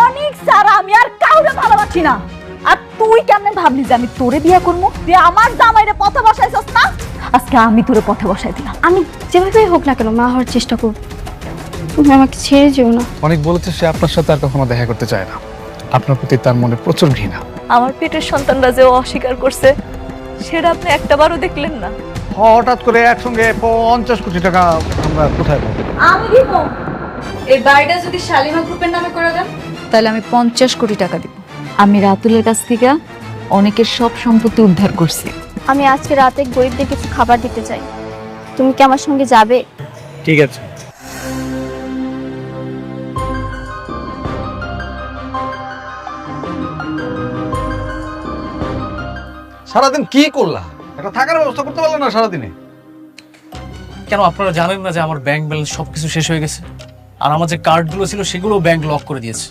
অনেক সারা আমি আর কাউরে ভালোবাসি না। আর তুই কেমনে ভাবলি যে আমি তোরে বিয়ে করবো? তুই আমার জামাইরে পথে বসাইছস না, আজকে আমি তোরে পথে বসাই দিলাম। আমি যেভাবেই হোক না কেন মা হওয়ার চেষ্টা করব। তুমি আমাকে ছেড়ে যেও না। অনেক বলেছে সে আপনার সাথে আর কখনো দেখা করতে চায় না। আপনার প্রতি তার মনে প্রচুর ঘৃণা। আমার পেটের সন্তানরা যে অস্বীকার করছে সেটা আপনি একটাবারও দেখলেন না। হঠাৎ করে একসঙ্গে 50 কোটি টাকা আমরা কোথায় পাবো? আমি দিব। এই বাড়িটা যদি শালিমা গ্রুপের নামে করে দেন তাহলে আমি 50 কোটি টাকা দিব। আমি রাতুলের কাছ থেকে অনেকের সব সম্পত্তি উদ্ধার করছি। আমি আজকে রাতে গরিবদের কিছু খাবার দিতে চাই। তুমি কি আমার সঙ্গে যাবে? ঠিক আছে। সারাদিন কি করলা? একটা থাকার ব্যবস্থা করতে পারলে না সারাদিনে? কেন আপনারা জানেন না যে আমার ব্যাংক ব্যালেন্স সবকিছু শেষ হয়ে গেছে? আর আমার যে কার্ডগুলো ছিল সেগুলো ব্যাংক লক করে দিয়েছে।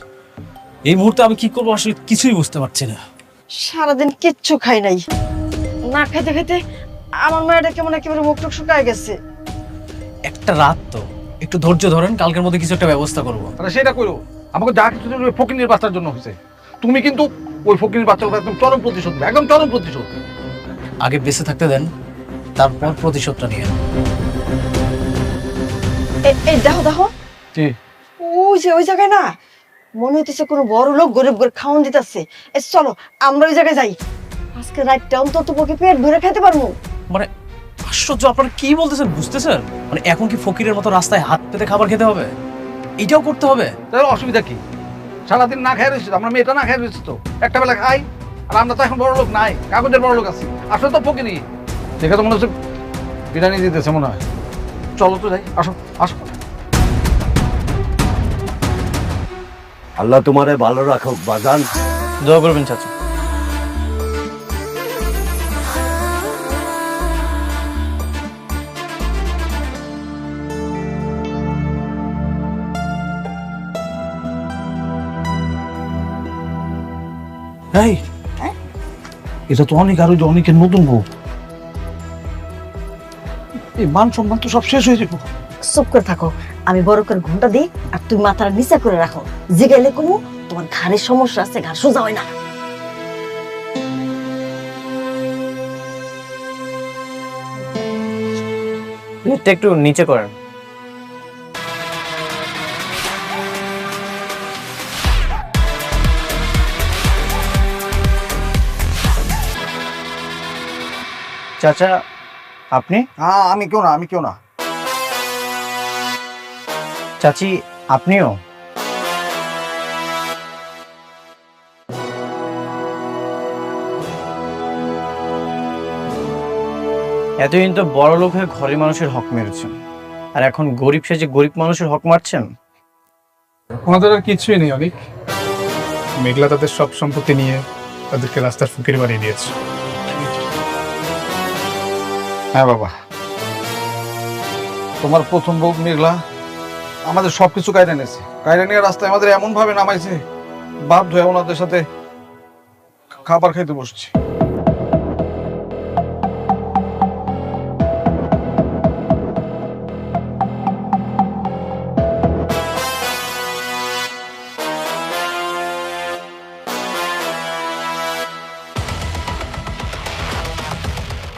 এই মুহূর্তে আমি কি করবো আসলে কিছুই বুঝতে পারছি না। সারাদিন কিচ্ছু খাই নাই, না খাইতে খাইতে আমার মায়েরা কেমন একেবারে মুখ টুক শুকায় গেছে। একটা রাত তো, একটু ধৈর্য ধরেন, কালকের মধ্যে কিছু একটা ব্যবস্থা করবো। আরে সেটা করো, আমাকে যা কিছু ওই ফকিনের বাচ্চার জন্য হয়েছে। তুমি কিন্তু ওই ফকিনের বাচ্চার উপর একদম চরম প্রতিশোধ নেবে, একদম চরম প্রতিশোধ। আগে বেঁচে থাকতে দেন, তারপর প্রতিশোধটা নিয়ে। এই দেখো দেখো, কি? ওই যে ওই জায়গায় না মনে হইতেছে কোনো বড় লোক গরিব করে খাওয়ান দিতেছে। চলো আমরা ওই জায়গায় যাই, আজকে রাতটা অন্তত পক্ষে পেট ভরে খেতে পারবো। মানে আশ্চর্য, আপনারা কি বলতেছেন বুঝতেছেন? মানে এখন কি ফকিরের মতো রাস্তায় হাত পেতে খাবার খেতে হবে? এটাও করতে হবে? তাহলে অসুবিধা কি? সারাদিন না খাই রয়েছি, আমরা মেয়েটা না খাই রয়েছি তো, একটা বেলা খাই। আর আমরা তো এখন বড় লোক নাই, কাগজের বড় লোক আছি। আসলে তো ফকিরই দেখে তো মনে হচ্ছে বিরিয়ানি দিতেছে মনে হয়। চলো তো যাই, আসো আসো। আল্লাহ তোমারে ভালো রাখুক বাজান। দোয়া করবেন চাচা। এই এটা তো অনেক, আর ওই যে অনেকের নতুন বউ। এই মান সম্মান তো সব শেষ হয়ে যাবো। চুপ করে থাকো, আমি বড় করে ঘুমটা দিই আর তুমি মাথাটা নিচে করে রাখো। জিগাইলে কমু তোমার ঘাড়ের সমস্যা আছে, ঘাড় সোজা হয় না। একটু নিচে করেন। চাচা আপনি? হ্যাঁ, আমি কেউ না, আমি কেউ না। চাচি আপনিও? এতদিন তো বড় লোক হয়ে ঘরের মানুষের হক মেরেছেন, আর এখন গরিব সেজে গরিব মানুষের হক মারছেন। ওনাদের আর কিছুই নেই অনেক। মেঘলা তাদের সব সম্পত্তি নিয়ে তাদেরকে রাস্তার ফকির বানিয়ে দিয়েছে। হ্যাঁ বাবা, তোমার প্রথম বউ মেঘলা আমাদের সবকিছু কায়রা নিয়েছে। কায়রা নিয়ে রাস্তায় আমাদের এমন ভাবে নামাইছে, বাধ্য হয়ে ওনাদের সাথে খাবার খাইতে বসছি।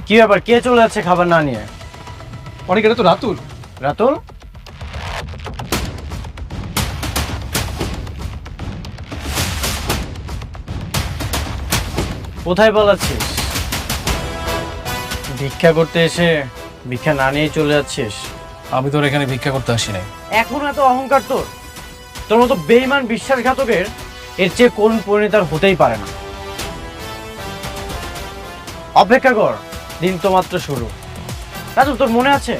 কি ব্যাপার, কে চলে যাচ্ছে খাবার না নিয়ে? অনেক, এটা তো রাতুল। রাতুল? কোথায় পালাচ্ছিস? ভিক্ষা করতে এসে ভিক্ষা না নিয়ে চলে যাচ্ছিস? আমি তোর এখানে ভিক্ষা করতে আসি নাই। এখন এত অহংকার তোর? তোর মতো বেঈমান বিশ্বাসঘাতকের এর চেয়ে কোন পরিণতি আর হতেই পারে না। অপেক্ষা কর, দিন তো মাত্র শুরু। রাজু, তোর মনে আছে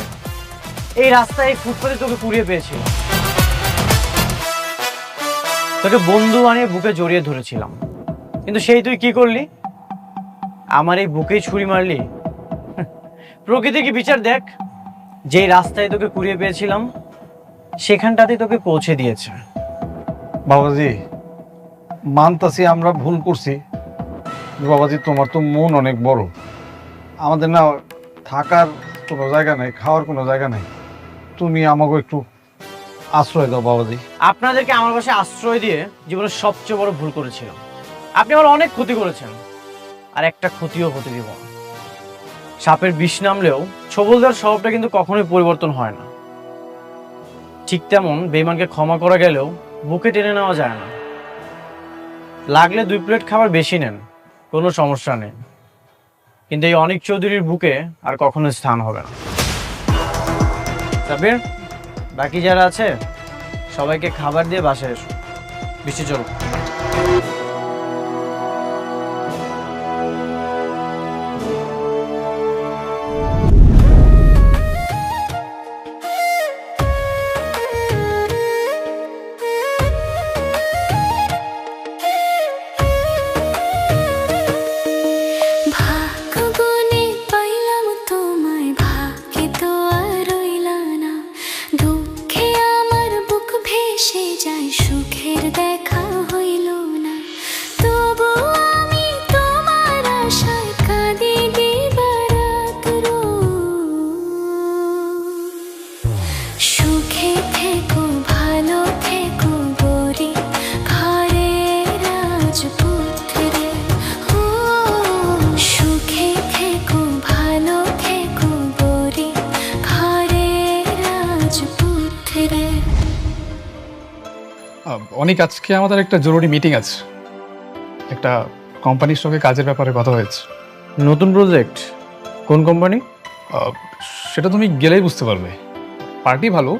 এই রাস্তায় এই ফুটপাতে তোকে কুড়িয়ে পেয়েছিল? তোকে বন্ধু বানিয়ে বুকে জড়িয়ে ধরেছিলাম, কিন্তু সেই তুই কি করলি? আমার এই বুকেই ছুরি মারলি। প্রকৃতি কি বিচার দেখ, যেই রাস্তায় তোকে কুড়িয়ে পেয়েছিলাম সেখানটাতেই তোকে পৌঁছে দিয়েছে। বাবাজি, মানতাছি আমরা ভুল করছি। বাবাজি, তোমার তো মন অনেক বড়। আমাদের না থাকার কোনো জায়গা নাই, খাওয়ার কোনো জায়গা নাই। তুমি আমাকে একটু আশ্রয় দাও বাবাজি। আপনাদেরকে আমার বাসায় আশ্রয় দিয়ে জীবনের সবচেয়ে বড় ভুল করেছিলাম। আপনি আমার অনেক ক্ষতি করেছেন, আর একটা ক্ষতিও হতে দিব না। সাপের বিষ নামলেও ছবলদার স্বভাবটা কিন্তু কখনোই পরিবর্তন হয় না। ঠিক তেমন বেঈমানকে ক্ষমা করা গেলেও বুকে টেনে নেওয়া যায় না। লাগলে 2 প্লেট খাবার বেশি নেন, কোনো সমস্যা নেই, কিন্তু এই অনিক চৌধুরীর বুকে আর কখনো স্থান হবে না। সাবির, বাকি যারা আছে সবাইকে খাবার দিয়ে বাসায় এসো। বৃষ্টি চলো। ভাগ্যবনে পাইলাম তোমায়, ভাগ্যে তো আর রইলা না। দুঃখে আমার বুক ভেসে যায়, সুখের দেখা হইল না। তবু আমি তোমার আশায় কাঁদি দিবারাত সুখে থেকো, ভালো থেকো গরি ঘরের রাজপুত্রে। সুখে থেকো, ভালো থেকো গরি ঘরের রাজপুত্রে। অনেক আজকে আমাদের একটা জরুরি মিটিং আছে, একটা কোম্পানির সঙ্গে কাজের ব্যাপারে কথা হয়েছে। নতুন প্রজেক্ট? কোন কোম্পানি? সেটা তুমি গেলেই বুঝতে পারবে। পার্টি ভালো,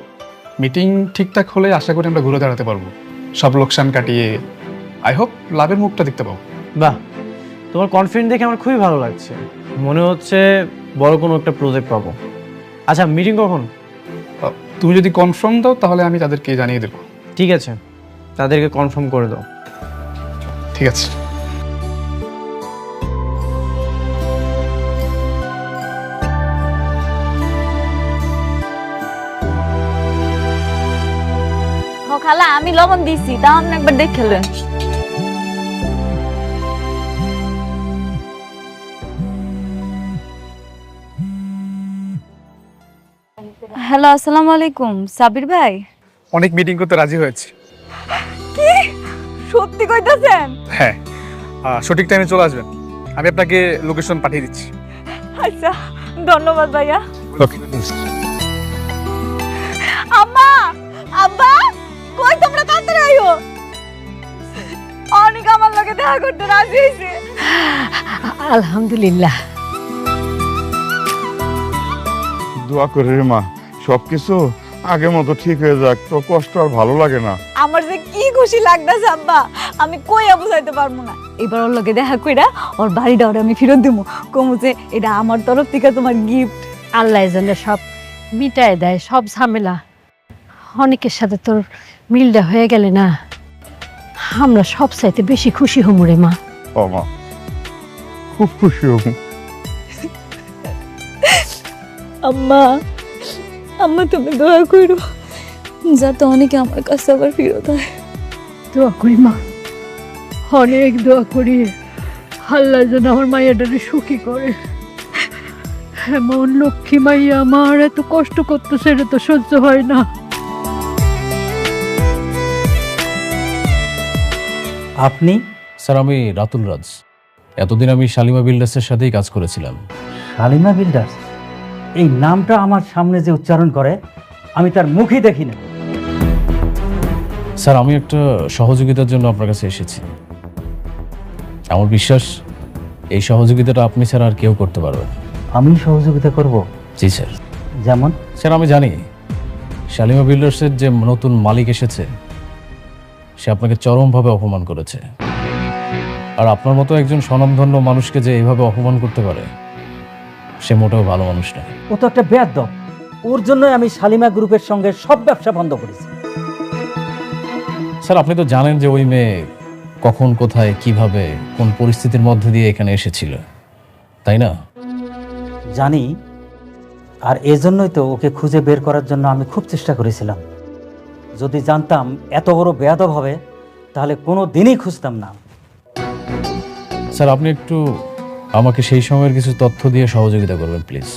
মিটিং ঠিকঠাক হলে আশা করি আমরা ঘুরে দাঁড়াতে পারবো, সব লোকসান কাটিয়ে। আই হোপ লাভের মুখটা দেখতে পাবো। বাহ, তোমার কনফিডেন্ট দেখে আমার খুবই ভালো লাগছে। মনে হচ্ছে বড় কোনো একটা প্রজেক্ট পাবো। আচ্ছা, মিটিং কখন? তুমি যদি কনফার্ম দাও তাহলে আমি তাদেরকে জানিয়ে দেবো। ঠিক আছে, তাদেরকে কনফার্ম করে দাও। ঠিক আছে। খালা আমি লবণ দিছি, তা আপনি একবার দেখলেন। হ্যালো, আসসালামু আলাইকুম সাবির ভাই। অনেক মিটিং করতে রাজি হয়েছে। কি সত্যি কইতাছেন? হ্যাঁ, সঠিক টাইমে চলে আসবেন। আমি আপনাকে লোকেশন পাঠিয়ে দিচ্ছি। আচ্ছা, ধন্যবাদ ভাইয়া। ওকে। আম্মা, আব্বা, কই তোমরা তাড়াতাড়ি আইও। অনেক আমার লগে দেখা করতে রাজি হইছে। আলহামদুলিল্লাহ। দোয়া করে রে মা, সবকিছু আগের মতো ঠিক হয়ে যাক, তো কষ্ট আর ভালো লাগে না। আমার যে কি খুশি লাগতাছে আব্বা, আমি কইয়া বুঝাইতে পারবো না। এবার ওর লগে দেখা কইরা ওর বাড়িটা ওর আমি ফেরত দেবো, কমু যে এটা আমার তরফ থেকে তোমার গিফট। আল্লাহ জানে সব মিটায় দেয়, সব ঝামেলা। অনেকের সাথে তোর মিলটা হয়ে গেলে না, আমরা সব চাইতে বেশি খুশি হমু রে মা। ও মা, খুব খুশি হব। আম্মা, আম্মা তুমি দোয়া করো যাতে অনেকে আমার কাছে আবার ফেরত হয়। দোয়া করি মা, অনেক দোয়া করি আল্লাহ যেন আমার মাইয়াটারে সুখী করে। এমন লক্ষ্মী মাইয়া আমার এত কষ্ট করতেছে, এটা তো সহ্য হয় না। আপনি? স্যার, আমি রাতুল রাজ। এতদিন আমি শালিমা বিল্ডার্সের সাথেই কাজ করেছিলাম। শালিমা বিল্ডার্স? এই নামটা আমার সামনে যে উচ্চারণ করে আমি তার মুখই দেখি না। স্যার, আমি একটা সহযোগিতার জন্য আপনার কাছে এসেছি। আমার বিশ্বাস এই সহযোগিতাটা আপনি ছাড়া আর কেউ করতে পারবে না। আমি সহযোগিতা করব? জি স্যার। যেমন? স্যার, আমি জানি শালিমা বিল্ডার্সের যে নতুন মালিক এসেছে সে আপনাকে চরমভাবে অপমান করেছে। আর আপনার মতো একজন স্বনামধন্য মানুষকে যে এইভাবে অপমান করতে পারে সে মোটেও ভালো মানুষ নয়। ও তো একটা বেয়াদব। ওর জন্যই আমি শালিমা গ্রুপের সঙ্গে সব ব্যবসা বন্ধ করেছি। স্যার, আপনি তো জানেন যে ওই মেয়ে কখন, কোথায়, কিভাবে, কোন পরিস্থিতির মধ্যে দিয়ে এখানে এসেছিল, তাই না? জানি, আর এজন্যই তো ওকে খুঁজে বের করার জন্য আমি খুব চেষ্টা করেছিলাম। যদি জানতাম এত বড় বেয়াদব হবে তাহলে কোনো দিনই খুঁজতাম না। স্যার, আপনি একটু আমাকে সেই সময়ের কিছু তথ্য দিয়ে সহযোগিতা করবেন প্লিজ।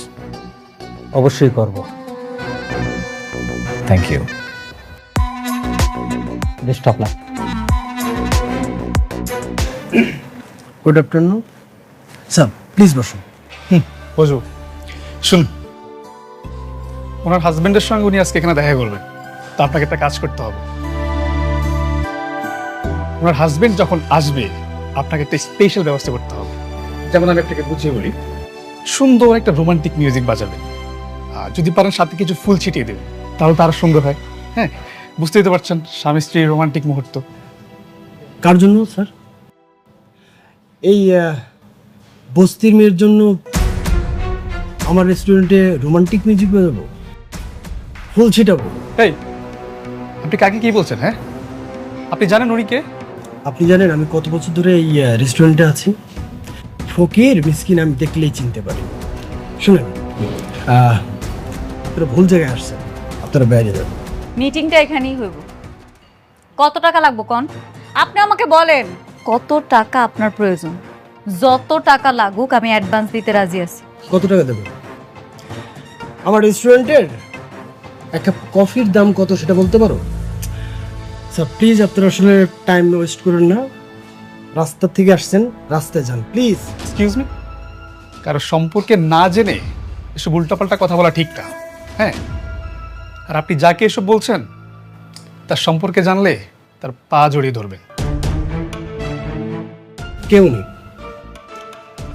অবশ্যই করব। Thank you. Best of luck. Good afternoon sir, please বসুন। বুঝু শুন, ওনার হাজবেন্ডের সঙ্গে উনি আজকে এখানে দেখা করবেন, তো আপনাকে একটা কাজ করতে হবে। ওনার হাজবেন্ড যখন আসবে আপনাকে একটা স্পেশাল ব্যবস্থা করতে হবে। যেমন আমি আপনাকে বুঝিয়ে বলি, সুন্দর একটা রোমান্টিক মিউজিক বাজাবেন, আর যদি পারেন সাথে কিছু ফুল ছিটিয়ে দেবেন, তাহলে তো আরো সুন্দর হয়। হ্যাঁ, বুঝতেই তো পারছেন স্বামী স্ত্রীর রোমান্টিক মুহূর্ত। কার জন্য স্যার? এই বস্তির মেয়ের জন্য আমার রেস্টুরেন্টে রোমান্টিক মিউজিক বাজাবো, ফুল ছিটাবো? এই, আপনি কাকে কি বলছেন? হ্যাঁ, আপনি জানেন উনি কে? আপনি জানেন আমি কত বছর ধরে এই রেস্টুরেন্টে আছি? ফকির মিসকিন আমি দেখলেই চিনতে পারি। শুনেন, আপনারা ভুল জায়গায় আসছেন, আপনারা বাইরে যান। মিটিংটা এখানেই হইব। কত টাকা লাগবে কোন? আপনি আমাকে বলেন কত টাকা আপনার প্রয়োজন। যত টাকা লাগুক আমি অ্যাডভান্স দিতে রাজি আছি। কত টাকা দেবেন? আমার রেস্টুরেন্টের এক কাপ কফির দাম কত সেটা বলতে পারো? স্যার প্লিজ, আপনারা আসলে টাইম ওয়েস্ট করেন না। রাস্তা থেকে আসছেন, রাস্তায় যান প্লিজ। এক্সকিউজ মি, কারো সম্পর্কে না জেনে এসব উল্টাপাল্টা কথা বলা ঠিক না। হ্যাঁ, আর আপনি যাকে এসব বলছেন তার সম্পর্কে জানলে তার পা জড়িয়ে ধরবেন। কেউ নেই।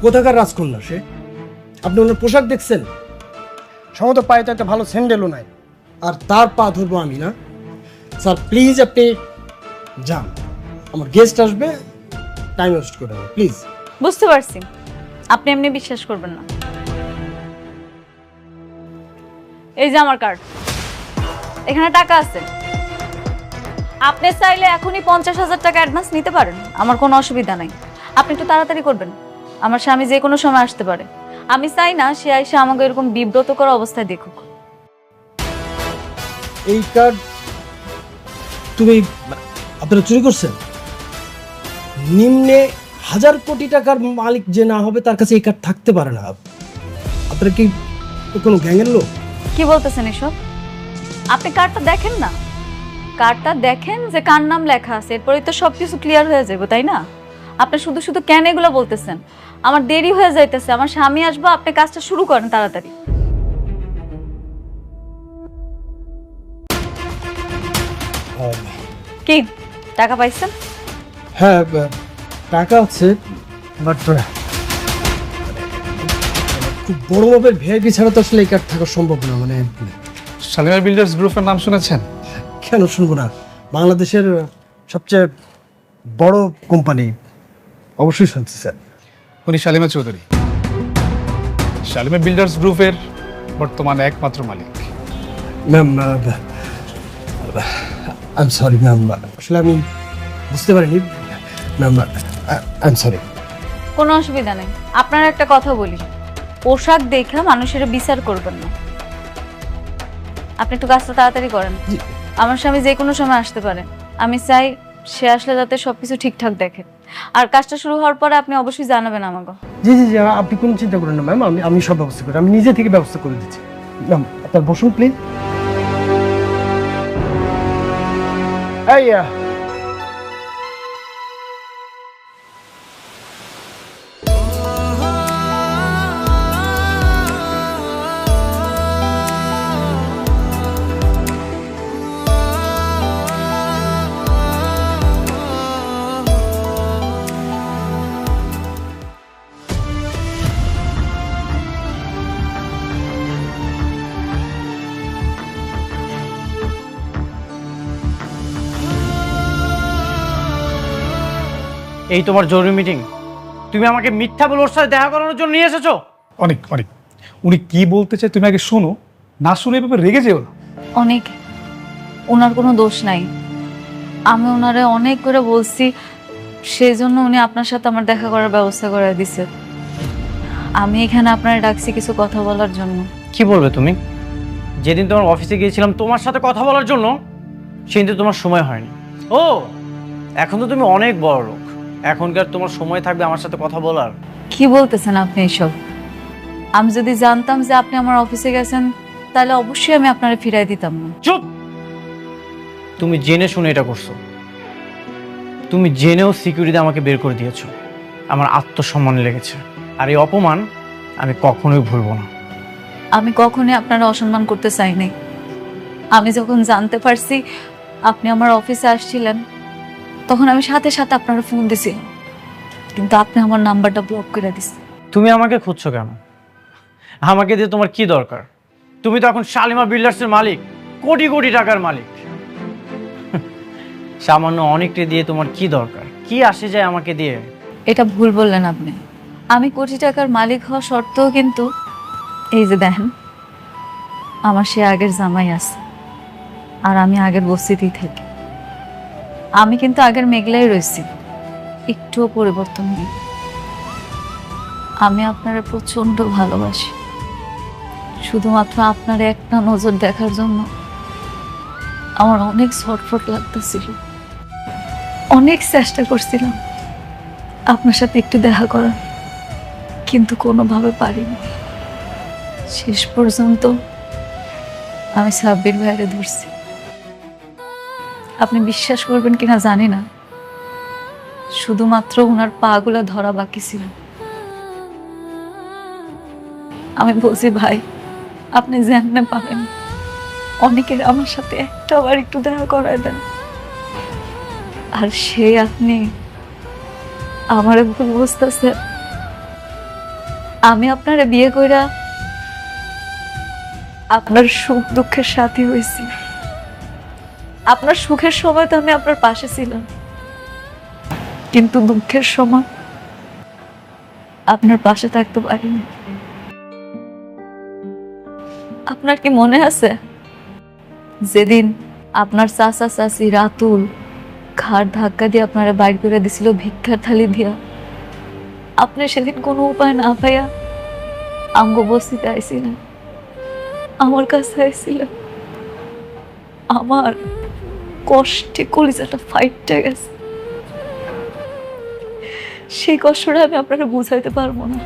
কোথাকার রাজকন্যা সে? আপনি ওনার পোশাক দেখছেন? সম্ভবত পায়ে তো একটা ভালো স্যান্ডেলও নাই, আর তার পা ধরবো আমি না? স্যার প্লিজ আপনি যান, আমার গেস্ট আসবে, টাইম ওয়েস্ট করে না প্লিজ। বুঝতে পারছি, আপনি এমনি বিশ্বাস করবেন না। এই যে আমার কার্ড, এখানে টাকা আছে। আপনি চাইলে এখনই 50,000 টাকা অ্যাডভান্স নিতে পারেন, আমার কোনো অসুবিধা নাই। আপনি একটু তাড়াতাড়ি করবেন, আমার স্বামী যে কোনো সময় আসতে পারে। আমি চাই না সে এসে আমাকে এরকম বিব্রত করা অবস্থায় দেখুক। এই কার্ড তুমি আপনারা চুরি করছেন? নিম্নে 1000 কোটি টাকার মালিক যে না হবে তার কাছে এই কার্ড থাকতে পারে না। আপনারা কি কোনো গ্যাংয়ের লোক? কি বলতেছেন এসব? আপনি কার্ডটা দেখেন না, কার্ডটা দেখেন যে কার নাম লেখা আছে, এরপরেই তো সবকিছু ক্লিয়ার হয়ে যাবে, তাই না? আপনি শুধু শুধু কেন এগুলো বলতেছেন? আমার দেরি হয়ে যাইতেছে, আমার স্বামী আসবো, আপনি কাজটা শুরু করেন তাড়াতাড়ি। কি টাকা পাইছেন? হ্যাঁ টাকা আছে, বাট খুব বড় মাপের ভিআইপি ছাড়া তো আসলে এই কার্ড থাকা সম্ভব না। মানে শালিমার বিল্ডার্স গ্রুপের নাম শুনেছেন? কেন শুনবো না, বাংলাদেশের সবচেয়ে বড় কোম্পানি, অবশ্যই শুনছি স্যার। উনি শালিমা চৌধুরী, শালিমা বিল্ডার্স গ্রুপের বর্তমানে একমাত্র মালিক। Ma'am I am sorry ma'am, আসলে আমি বুঝতে পারিনি ম্যাম, আই এম সরি। কোনো অসুবিধা নেই। আপনার একটা কথা বলি, পোশাক দেখে মানুষের বিচার করবেন না। আপনি একটু কাজটা তাড়াতাড়ি করেন, আমার স্বামী যে কোনো সময় আসতে পারে। আমি চাই সে আসলে যাতে সবকিছু ঠিকঠাক দেখে, আর কাজটা শুরু হওয়ার পরে আপনি অবশ্যই জানাবেন আমাকে। জি জি জি, আপনি কোনো চিন্তা করেন না ম্যাম, আমি সব ব্যবস্থা করি, আমি নিজে থেকে ব্যবস্থা করে দিচ্ছি। ম্যাম আপনার বসুন প্লিজ। এই এই তোমার জরুরি মিটিং, তুমি আমাকে মিথ্যা বলে ওর সাথে দেখা করানোর জন্য নিয়ে এসেছো? অনেক অনেক, উনি কি বলতে চায় তুমি আগে শোনো, না শুনে এভাবে রেগে যেও না। অনেক, ওনার কোনো দোষ নাই। আমি ওনারে অনেক করে বলছি, সেই জন্য উনি আপনার সাথে আমার দেখা করার ব্যবস্থা করে দিছে। আমি এখানে আপনার ডাকছি কিছু কথা বলার জন্য। কি বলবে তুমি? যেদিন তোমার অফিসে গিয়েছিলাম তোমার সাথে কথা বলার জন্য, সেদিন তো তোমার সময় হয়নি। ও, এখন তো তুমি অনেক বড় লোক, এখনকার তোমার সময় থাকবে আমার সাথে কথা বলার? কি বলতেছেন আপনি এসব? আমি যদি জানতাম যে আপনি আমার অফিসে গেছেন, তাহলে অবশ্যই আমি আপনারে ফিরাই দিতাম না। চুপ! তুমি জেনে শুনে এটা করছো। তুমি জেনেও সিকিউরিটি আমাকে বের করে দিয়েছো। আমার আত্মসম্মান লেগেছে, আর এই অপমান আমি কখনোই ভুলবো না। আমি কখনোই আপনারা অসম্মান করতে চাই নাই। আমি যখন জানতে পারছি আপনি আমার অফিসে আসছিলেন, তখন আমি সাথে সাথে আপনারা ফোন দিছিলাম, কিন্তু আপনি আমার নাম্বারটা ব্লক করে দিচ্ছেন। তুমি আমাকে খুঁজছো কেন? আমাকে দিয়ে তোমার কি দরকার? তুমি তো এখন শালিমা বিল্ডার্সের মালিক, কোটি কোটি টাকার মালিক। সামান্য অনেকটা দিয়ে তোমার কি দরকার? কি আসে যায় আমাকে দিয়ে? এটা ভুল বললেন আপনি। আমি কোটি টাকার মালিক হওয়া সত্ত্বেও কিন্তু এই যে দেখেন, আমার সে আগের জামাই আছে, আর আমি আগের বস্তিতেই থাকি। আমি কিন্তু আগের মেঘলাই রয়েছি, একটুও পরিবর্তন নেই। আমি আপনারা প্রচন্ড ভালোবাসি। শুধুমাত্র আপনার একটা নজর দেখার জন্য আমার অনেক ছটফট লাগতেছিল। অনেক চেষ্টা করছিলাম আপনার সাথে একটু দেখা করার, কিন্তু কোনোভাবে পারিনি। শেষ পর্যন্ত আমি সাব্বির ভাইরে ধরছি। আপনি বিশ্বাস করবেন কিনা জানি না, শুধুমাত্র ওনার পাগুলা ধরা বাকি ছিল। আমি বলছি, ভাই আপনি জানতে পাবেন, অনেকের আমার সাথে একটা বার একটু দেখা করায় দেন। আর সে আপনি আমার ভুল বুঝতেছে। আমি আপনারে বিয়ে কইরা আপনার সুখ দুঃখের সাথী হয়েছি। আপনার সুখের সময় তো আমি আপনার পাশে ছিলাম, কিন্তু দুঃখের সময় আপনার পাশে থাকতে পারিনি। আপনার কি মনে আছে যেদিন আপনার চাচা চাচি রাতুল ঘাড় ধাক্কা দিয়ে আপনারা বাইর করে দিছিল ভিক্ষার থালি দিয়া? আপনি সেদিন কোনো উপায় না পাইয়া আমগো বস্তিতে আইছিলেন, আমার কাছে আইছিলেন। আমার কষ্টে কলিজাটা ফাইটটা গেছে। সেই কষ্টটা আমি আপনারা বুঝাইতে পারবো না।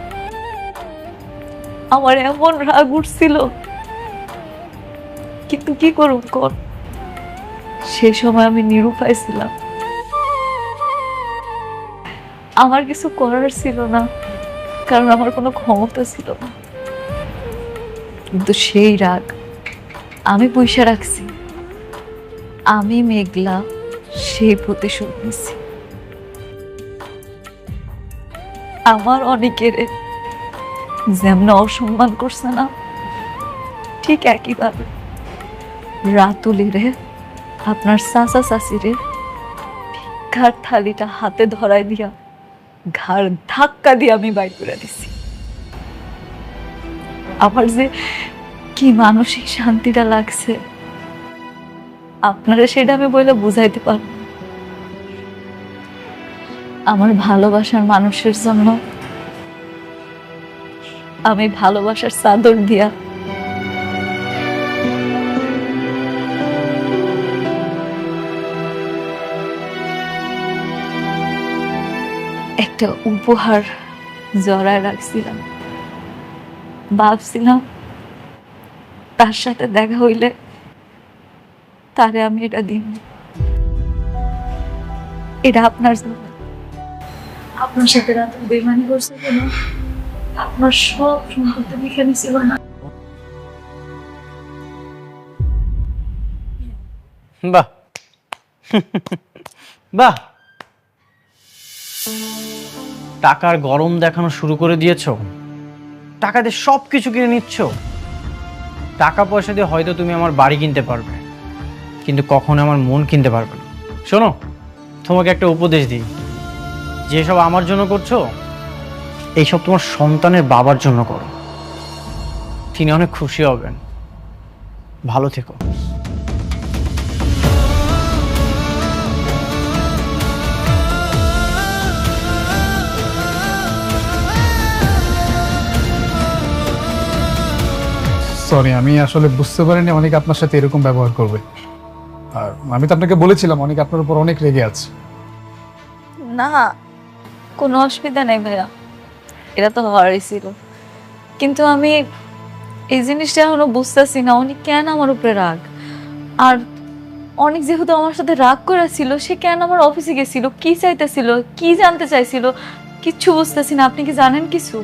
আমার এমন রাগ উঠছিল, কিন্তু কি করুন কর, সে সময় আমি নিরুপায় ছিলাম। আমার কিছু করার ছিল না, কারণ আমার কোনো ক্ষমতা ছিল না। কিন্তু সেই রাগ আমি পয়সা রাখছি। আমি মেঘলা সেই প্রতিশোধ নিছি। আমার অনেকের যেমন অসম্মান করছে না, ঠিক একইভাবে রাতুলিরে, আপনার চাচা চাচিরে ভিক্ষার থালিটা হাতে ধরাই দিয়া ঘাড় ধাক্কা দিয়ে আমি বাইর করে দিছি। আমার যে কি মানসিক শান্তিটা লাগছে আপনারা সেটা আমি বলে বুঝাইতে পারব না। আমার ভালোবাসার মানুষের জন্য আমি ভালোবাসার চাদর দিয়া একটা উপহার জড়ায় রাখছিলাম। ভাবছিলাম তার সাথে দেখা হইলে তারে আমি এটা দিন। এটা আপনার জন্য। আপনার সাথে রাত বেমানি করছে কেন? আপনার সব সম্পত্তি লিখে নিছিল না? বাহ বাহ, টাকার গরম দেখানো শুরু করে দিয়েছো। টাকা দিয়ে সব কিছু কিনে নিচ্ছ। টাকা পয়সা দিয়ে হয়তো তুমি আমার বাড়ি কিনতে পারবে, কিন্তু কখনো আমার মন কিনতে পারবে না। শোনো, তোমাকে একটা উপদেশ দিই, যেসব আমার জন্য করছো এইসব তোমার সন্তানের বাবার জন্য করো। তিনি অনেক খুশি হবেন। ভালো থেকো। সরি, আমি আসলে বুঝতে পারিনি অনেক আপনার সাথে এরকম ব্যবহার করবে। আর আমি তো আপনাকে বলেছিলাম অনেক আপনার উপর অনেক রেগে আছে। না, কোনো অসুবিধা নেই ভাইয়া, এটা তো হওয়ারই ছিল। কিন্তু আমি এই জিনিসটা এখনো বুঝতেছি না উনি কেন আমার উপরে রাগ। আর অনেক যেহেতু আমার সাথে রাগ করা ছিল, সে কেন আমার অফিসে গেছিল, কি চাইতেছিল, কি জানতে চাইছিল, কিচ্ছু বুঝতেছি না। আপনি কি জানেন কিছু?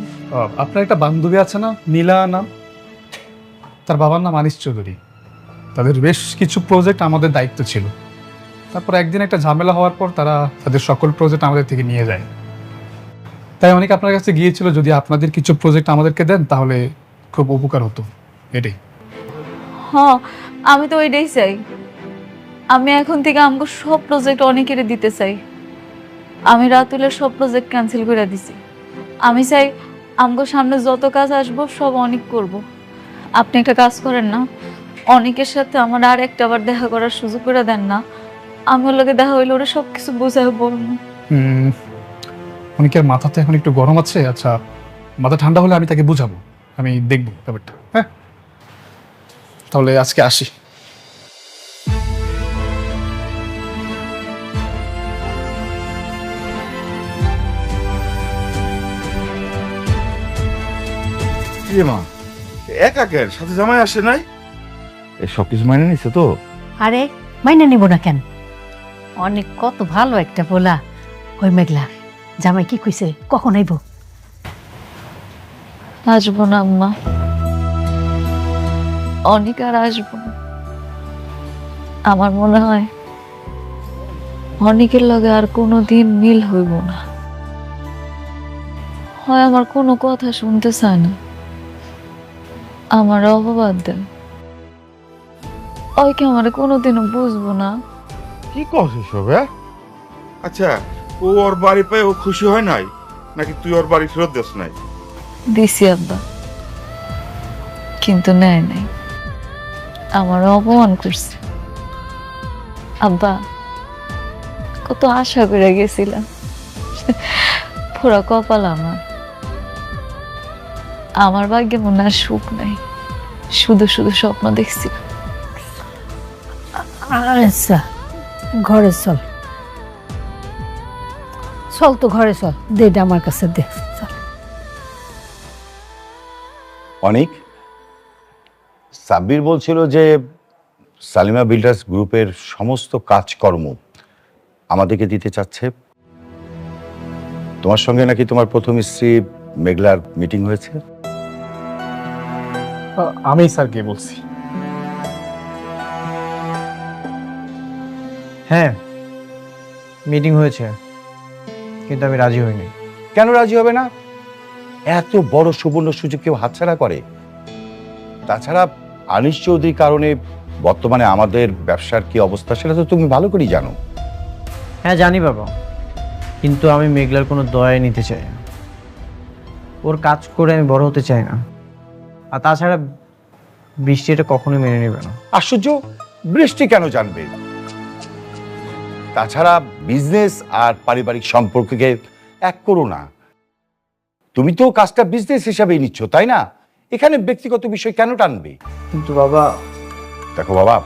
আপনার একটা বান্ধবী আছে না, নীলা নাম, তার বাবার নাম আনিস চৌধুরী। তাদের বেশ কিছু প্রজেক্ট আমাদের দায়িত্ব ছিল। তারপর একদিন একটা ঝামেলা হওয়ার পর তারা তাদের সকল প্রজেক্ট আমাদের থেকে নিয়ে যায়। তাই অনেক আপনার কাছে গিয়েছিল, যদি আপনাদের কিছু প্রজেক্ট আমাদেরকে দেন তাহলে খুব উপকার হতো, এটাই। হ্যাঁ, আমি তো ওইটাই চাই। আমি এখন থেকে আমাকে সব প্রজেক্ট অনেকের দিতে চাই। আমি রাতুলের সব প্রজেক্ট ক্যান্সেল করে দিছি। আমি চাই আমাকে সামনে যত কাজ আসবো সব অনেক করব। আপনি একটা কাজ করেন না, অনেকের সাথে আমার আর একটা বার দেখা করার সুযোগ করে দেন না। আমার লোকে দেখা হইলে ওরা সব কিছু বোঝায় বলবো। অনেকের মাথাতে এখন একটু গরম আছে। আচ্ছা, মাথা ঠান্ডা হলে আমি তাকে বুঝাবো, আমি দেখবো ব্যাপারটা। হ্যাঁ, তাহলে আজকে আসি। মা একা কেন, সাথে জামাই আসে নাই? এই সবকিছু মাইনে নিছে তো? আরে মাইনে নিব না কেন? অনেক কত ভালো একটা পোলা। ওই মেঘলা জামাই কি কইছে, কখন আইব? আসবো না আম্মা, অনেক আর আসবো না। আমার মনে হয় অনেকের লগে আর কোনো দিন মিল হইব না। হয় আমার কোনো কথা শুনতে চায় না, আমার অপবাদ দেন। ওই কি আমার কোনোদিনও বুঝবো না। কি করছিস এসব? আচ্ছা, ও ওর বাড়ি পেয়ে ও খুশি হয় নাই, নাকি তুই ওর বাড়ি ফেরত দিস নাই? দিছি আব্বা, কিন্তু নেয় নাই, আমার অপমান করছে। আব্বা, কত আশা করে গেছিলাম, পুরো কপাল আমার। আমার ভাগ্যে মনে আর সুখ নাই, শুধু শুধু স্বপ্ন দেখছি। আচ্ছা ঘরে চল, চল তো ঘরে চল, দে আমার কাছে দে। অনেক সাব্বির বলছিল যে সালিমা বিল্ডার্স গ্রুপের সমস্ত কাজকর্ম আমাদেরকে দিতে চাচ্ছে। তোমার সঙ্গে নাকি তোমার প্রথম স্ত্রী মেঘলার মিটিং হয়েছে? আমি স্যারকে বলছি। হ্যাঁ, মিটিং হয়েছে, কিন্তু আমি রাজি হইনি। কেন রাজি হবে না? এত বড় সুবর্ণ সুযোগ কেউ হাতছাড়া করে? তাছাড়া আনিস চৌধুরীর কারণে বর্তমানে আমাদের ব্যবসার কি অবস্থা সেটা তো তুমি ভালো করেই জানো। হ্যাঁ জানি বাবা, কিন্তু আমি মেঘলার কোনো দয়া নিতে চাই না। ওর কাজ করে আমি বড় হতে চাই না। আর তাছাড়া বৃষ্টি এটা কখনোই মেনে নেবে না। আশ্চর্য, বৃষ্টি কেন জানবে? তাছাড়া বিজনেস আর পারিবারিক সম্পর্ককে এক করো না। তুমি তো কাজটা বিজনেস হিসাবেই নিচ্ছ, তাই না? এখানে ব্যক্তিগত বিষয় কেন টানবে? কিন্তু বাবা, দেখো বাবা,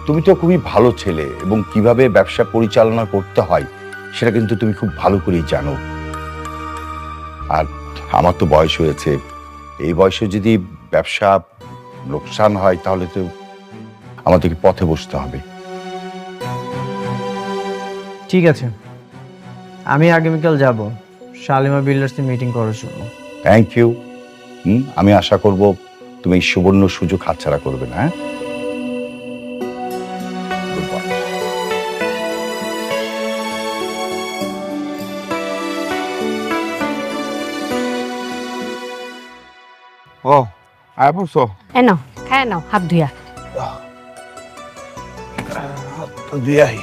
তুমি তো খুবই ভালো ছেলে এবং কিভাবে ব্যবসা পরিচালনা করতে হয় সেটা কিন্তু তুমি খুব ভালো করেই জানো। আর আমার তো বয়স হয়েছে, এই বয়সে যদি ব্যবসা লোকসান হয় তাহলে তো আমাদেরকে পথে বসতে হবে। ঠিক আছে, আমি আগামীকাল যাব শালিমা বিল্ডার্সের মিটিং করার জন্য। Thank you. আমি আশা করব তুমি এই সুবর্ণ সুযোগ হাতছাড়া করবে না। হ্যাঁ, ও আয় পড়ছো? এ নাও, খায় নাও, হাত ধুইয়া। দিয়াই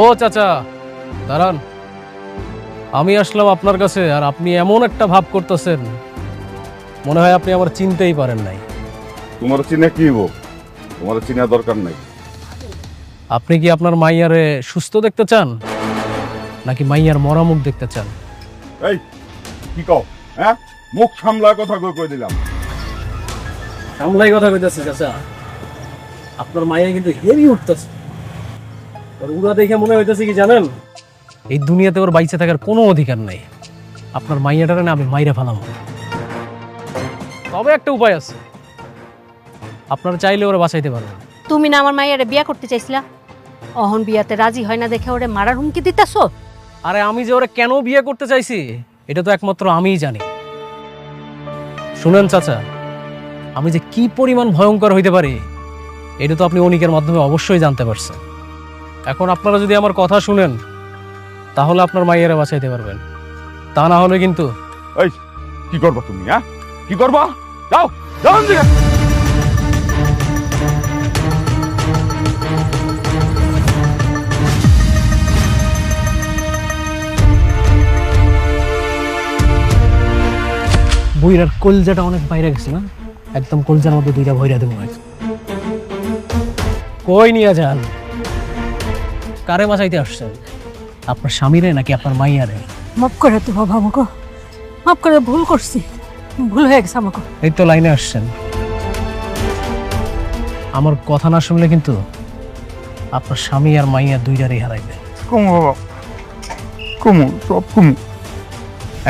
ও চাচা দাঁড়ান, আমি আসলাম আপনার কাছে আর আপনি এমন একটা ভাব করতেছেন, মনে হয় আপনি আমার চিনতেই পারেন নাই। তোমার চিনে কি হবো? তোমার চিনা দরকার নাই। আপনি কি আপনার মাইয়ারে সুস্থ দেখতে চান, নাকি মাইয়ার মরা মুখ দেখতে চান? এই কি কও? হ্যাঁ, মুখ সামলা কথা কই দিলাম। সামলাই কথা কইতেছে চাচা। আপনার মাইয়া কিন্তু হেভি উঠতেছে। ওর উড়া দেখে মনে হইতেছে কি জানেন, এই দুনিয়াতে ওর বাইচে থাকার কোনো অধিকার নাই। আপনার মাইয়াটারে না আমি মাইরা ফেলাম। তবে একটা উপায় আছে, আপনারা চাইলে ওরা বাঁচাইতে পারবেন। তুমি না আমার মাইয়ারে বিয়া করতে চাইছিলা, অহন বিয়াতে রাজি হয় না দেখে ওরে মারার হুমকি দিতেছো? আরে আমি যে ওরা কেন বিয়ে করতে চাইছি এটা তো একমাত্র আমিই জানি। শুনেন চাচা, আমি যে কি পরিমাণ ভয়ঙ্কর হইতে পারি এটা তো আপনি অনিকের মাধ্যমে অবশ্যই জানতে পারছেন। এখন আপনারা যদি আমার কথা শুনেন তাহলে আপনার মাইয়ারে বাঁচাইতে পারবেন, তা না হলে কিন্তু। এই কি করবা তুমি? হ্যাঁ, কি করবা? যাও যাও দিকে। বইরার কলজাটা অনেক বাইরে গেছে না, একদম কলজার মধ্যে দুইটা ভইরা দেবো। কই নিয়ে যান? কারে বাঁচাইতে আসছেন? আপনার স্বামীরে নাকি আপনার মাইয়ারে? মাফ করে তো বাবা, আমাকে মাফ করে, ভুল করছি, ভুল হয়ে গেছে আমাকে। এই তো লাইনে আসছেন। আমার কথা না শুনলে কিন্তু আপনার স্বামী আর মাইয়া দুইটারই হারাইবে। কমু বাবা, কমু, সব কমু।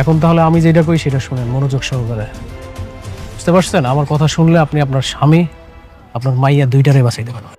এখন তাহলে আমি যেটা কই সেটা শুনেন মনোযোগ সহকারে, বুঝতে পারছেন? আমার কথা শুনলে আপনি আপনার স্বামী, আপনার মাইয়া দুইটারে বাঁচাইতে পারবেন।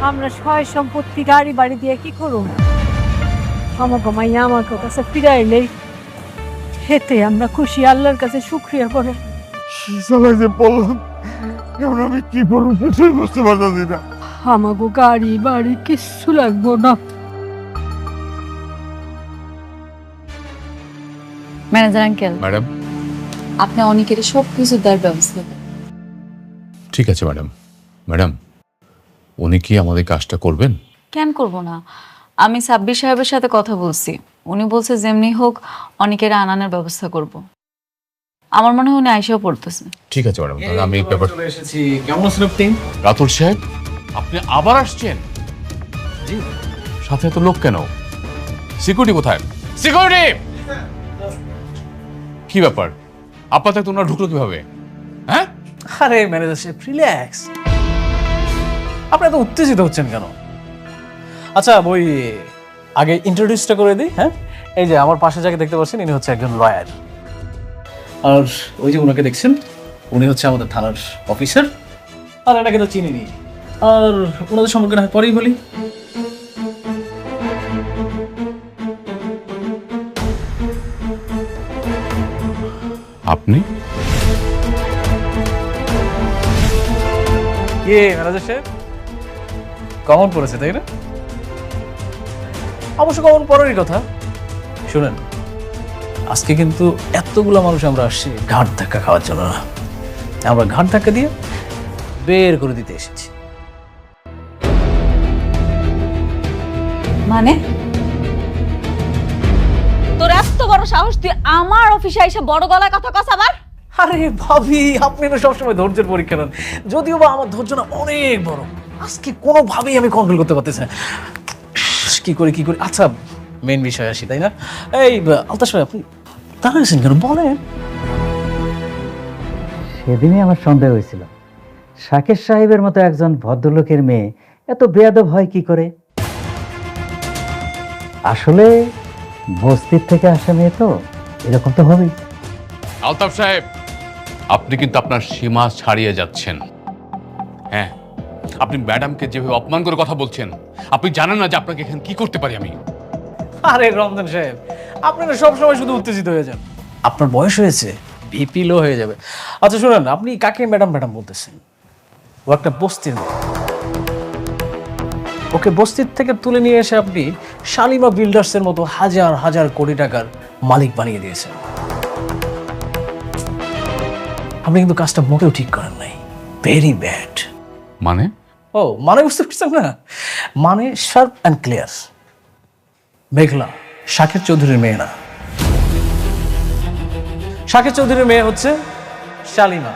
আমরা সয় সম্পত্তি গাড়ি বাড়ি দিয়ে কি করুন? আমাকে মাইয়া আমার কাছে ফিরাইলে হেতে আমরা খুশি, আল্লাহর কাছে শুকরিয়া করে। যে বললাম, এখন আমি কি করবো কিছুই বুঝতে পারতেছি না। আমাকে গাড়ি বাড়ি কিচ্ছু লাগবো না। ম্যানেজার আঙ্কেল, ম্যাডাম, আপনি অনেকের সব কিছু দেওয়ার ব্যবস্থা করেন। ঠিক আছে ম্যাডাম। ম্যাডাম, উনি কি আমাদের কাজটা করবেন? কেন করব না? আমি সাব্বির সাহেবের সাথে কথা বলছি, উনি বলছে যেমনি হোক অনেকের আনানোর ব্যবস্থা করব। আমার মনে হয় উনি আইসাও পড়তেছে। ঠিক আছে ম্যাডাম, তাহলে আমি ব্যাপার চলে এসেছি। কেমন আছেন আপনি? রাতুল সাহেব, আপনি আবার আসছেন? জি। সাথে এত লোক কেন? সিকিউরিটি কোথায়? সিকিউরিটি! কি ব্যাপার, আপাতত তোমরা ঢুকলো কিভাবে? হ্যাঁ? আরে ম্যানেজার সাহেব, রিল্যাক্স। আপনি এত উত্তেজিত হচ্ছেন কেন? আচ্ছা, ওই আগে ইন্ট্রোডিউসটা করে দিই। হ্যাঁ, এই যে আমার পাশে যাকে দেখতে পাচ্ছেন, ইনি হচ্ছে একজন লয়ার। আর ওই যে ওনাকে দেখছেন, উনি হচ্ছে আমাদের থানার অফিসার। আর এনাকে তো চিনিনি। আর ওনাদের সম্পর্কে না পরেই বলি। আপনি? কে ম্যানেজার সাহেব? কমন পড়েছে তাই না? অবশ্য কমন পড়ারই কথা। শুনেন, আজকে কিন্তু এতগুলো মানুষ আমরা আসছি ঘাট ধাক্কা খাওয়ার জন্য না, আমরা ঘাট ধাক্কা দিয়ে বের করে দিতে এসেছি। মানে তোর এত বড় সাহস, তুই আমার অফিসে এসে বড় গলায় কথা কস আবার? আরে ভাবি, আপনি তো সবসময় ধৈর্যের পরীক্ষা নেন, যদিও বা আমার ধৈর্য না অনেক বড়। আজকে কোনোভাবেই আমি কন্ট্রোল করতে পারতেছি না। কি করি। আচ্ছা, মেন বিষয় আসি, তাই না? এই আলতাশ ভাই, আপনি দাঁড়িয়েছেন কেন? বলেন। সেদিনই আমার সন্দেহ হয়েছিল, শাকের সাহেবের মতো একজন ভদ্রলোকের মেয়ে এত বেয়াদব হয় কি করে। আসলে বস্তির থেকে আসা মেয়ে তো এরকম তো হবেই। আলতাফ সাহেব, আপনি কিন্তু আপনার সীমা ছাড়িয়ে যাচ্ছেন। হ্যাঁ, আপনি ম্যাডামকে যেভাবে অপমান করে কথা বলছেন, আপনি জানেন না যে আপনাকে এখানে কি করতে পারি আমি। আরে রমজান সাহেব, আপনি না সবসময় শুধু উত্তেজিত হয়ে যান। আপনার বয়স হয়েছে, ভিপি লো হয়ে যাবে। আচ্ছা শুনেন, আপনি কাকে ম্যাডাম ম্যাডাম বলতেছেন? ও একটা বস্তির মেয়ে। ওকে বস্তির থেকে তুলে নিয়ে এসে আপনি শালিমা বিল্ডার্সের মতো হাজার হাজার কোটি টাকার মালিক বানিয়ে দিয়েছেন। আপনি কিন্তু কাজটা মোটেও ঠিক করেন নাই, ভেরি ব্যাড। মানে? ও মানে বুঝতে পারছেন না? মানে শার্প অ্যান্ড ক্লিয়ার। মেঘলা শাকের চৌধুরীর মেয়ে না, শাকের চৌধুরীর মেয়ে হচ্ছে শালিমা।